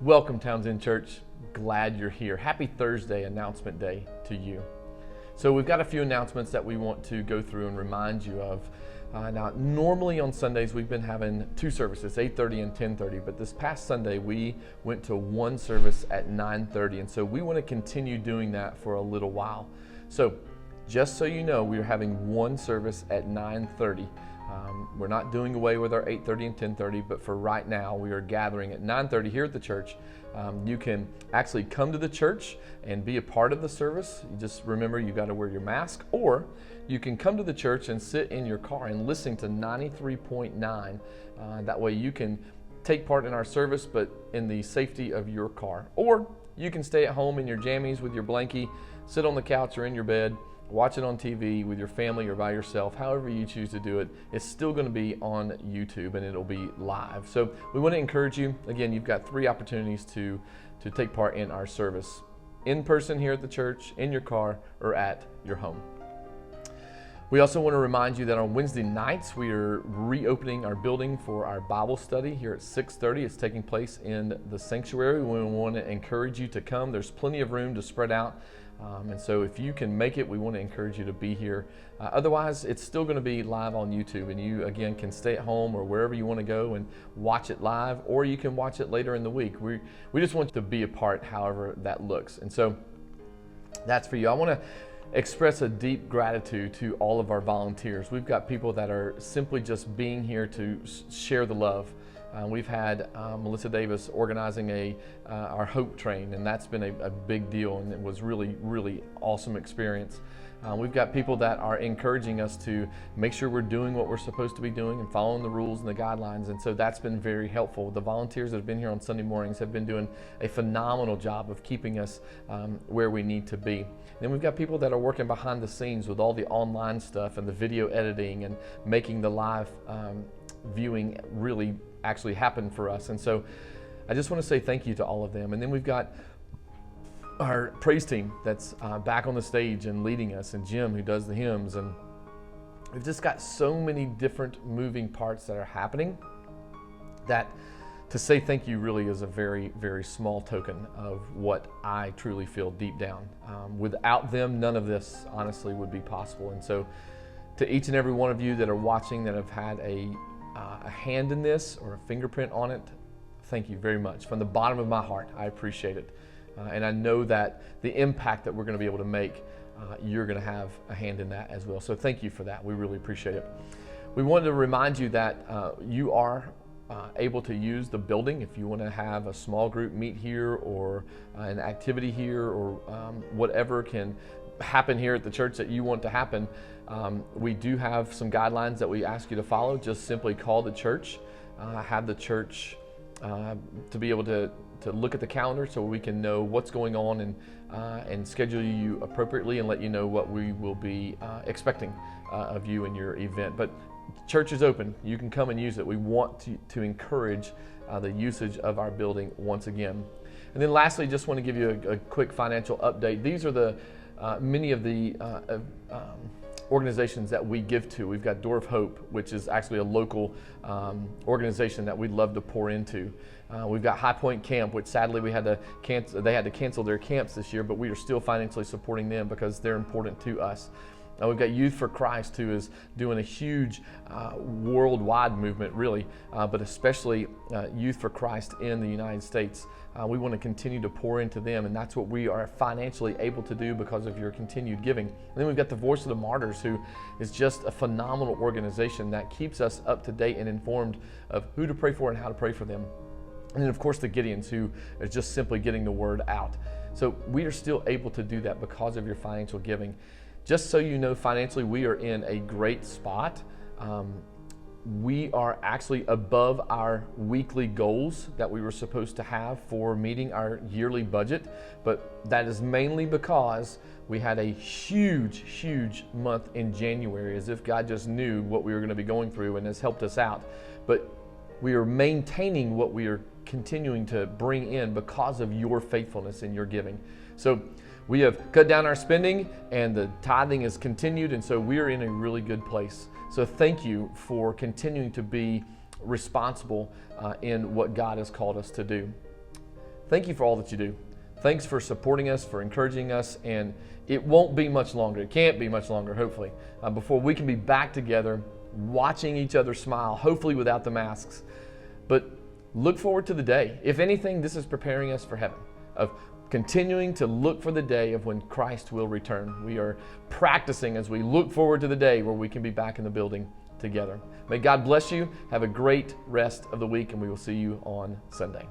Welcome, Townsend Church. Glad you're here. Happy Thursday announcement day to you. So we've got a few announcements that we want to go through and remind you of. Now, normally on Sundays we've been having two services, 8:30 and 10:30, but this past Sunday we went to one service at 9:30, and so we want to continue doing that for a little while. So just so you know, we're having one service at 9:30. We're not doing away with our 8:30 and 10:30, but for right now, we are gathering at 9:30 here at the church. You can actually come to the church and be a part of the service. You just remember you got to wear your mask, or you can come to the church and sit in your car and listen to 93.9. That way you can take part in our service, but in the safety of your car. Or you can stay at home in your jammies with your blankie, sit on the couch or in your bed, watch it on TV with your family or by yourself, however you choose to do it. It's still going to be on YouTube and it'll be live. So we want to encourage you. Again, you've got three opportunities to take part in our service. In person here at the church, in your car, or at your home. We also want to remind you that on Wednesday nights, we are reopening our building for our Bible study here at 6:30. It's taking place in the sanctuary. We want to encourage you to come. There's plenty of room to spread out. And so if you can make it, we want to encourage you to be here. Otherwise, it's still going to be live on YouTube, and you, again, can stay at home or wherever you want to go and watch it live, or you can watch it later in the week. We just want you to be a part, however that looks. And so that's for you. I want to express a deep gratitude to all of our volunteers. We've got people that are simply just being here to share the love. We've had Melissa Davis organizing our Hope Train, and that's been a big deal, and it was really, really awesome experience. We've got people that are encouraging us to make sure we're doing what we're supposed to be doing and following the rules and the guidelines, and so that's been very helpful. The volunteers that have been here on Sunday mornings have been doing a phenomenal job of keeping us where we need to be. Then we've got people that are working behind the scenes with all the online stuff and the video editing and making the live viewing really actually happen for us. And so I just want to say thank you to all of them. And then we've got our praise team that's back on the stage and leading us, and Jim, who does the hymns. And we've just got so many different moving parts that are happening that to say thank you really is a very, very small token of what I truly feel deep down. Without them, none of this honestly would be possible. And so to each and every one of you that are watching that have had a hand in this or a fingerprint on it, thank you very much. From the bottom of my heart, I appreciate it. And I know that the impact that we're going to be able to make, you're going to have a hand in that as well. So thank you for that. We really appreciate it. We wanted to remind you that you are able to use the building if you want to have a small group meet here, or an activity here, or whatever can happen here at the church that you want to happen. We do have some guidelines that we ask you to follow. Just simply call the church, have the church to be able to look at the calendar so we can know what's going on and schedule you appropriately and let you know what we will be expecting of you in your event. But church is open. You can come and use it. We want to encourage the usage of our building once again. And then lastly, just want to give you a quick financial update. These are the many of the organizations that we give to. We've got Door of Hope, which is actually a local organization that we'd love to pour into. We've got High Point Camp, which sadly they had to cancel their camps this year, but we are still financially supporting them because they're important to us. We've got Youth for Christ, who is doing a huge worldwide movement, really, but especially Youth for Christ in the United States. We want to continue to pour into them, and that's what we are financially able to do because of your continued giving. And then we've got the Voice of the Martyrs, who is just a phenomenal organization that keeps us up to date and informed of who to pray for and how to pray for them. And then, of course, the Gideons, who is just simply getting the word out. So we are still able to do that because of your financial giving. Just so you know, financially, we are in a great spot. We are actually above our weekly goals that we were supposed to have for meeting our yearly budget, but that is mainly because we had a huge, huge month in January, as if God just knew what we were going to be going through and has helped us out. But we are maintaining what we are continuing to bring in because of your faithfulness in your giving. So we have cut down our spending, and the tithing has continued, and so we are in a really good place. So thank you for continuing to be responsible in what God has called us to do. thank you for all that you do. Thanks for supporting us, for encouraging us, and it won't be much longer. It can't be much longer, hopefully, before we can be back together, watching each other smile, hopefully without the masks. But look forward to the day. If anything, this is preparing us for heaven, of continuing to look for the day of when Christ will return. We are practicing as we look forward to the day where we can be back in the building together. May God bless you. Have a great rest of the week, and we will see you on Sunday.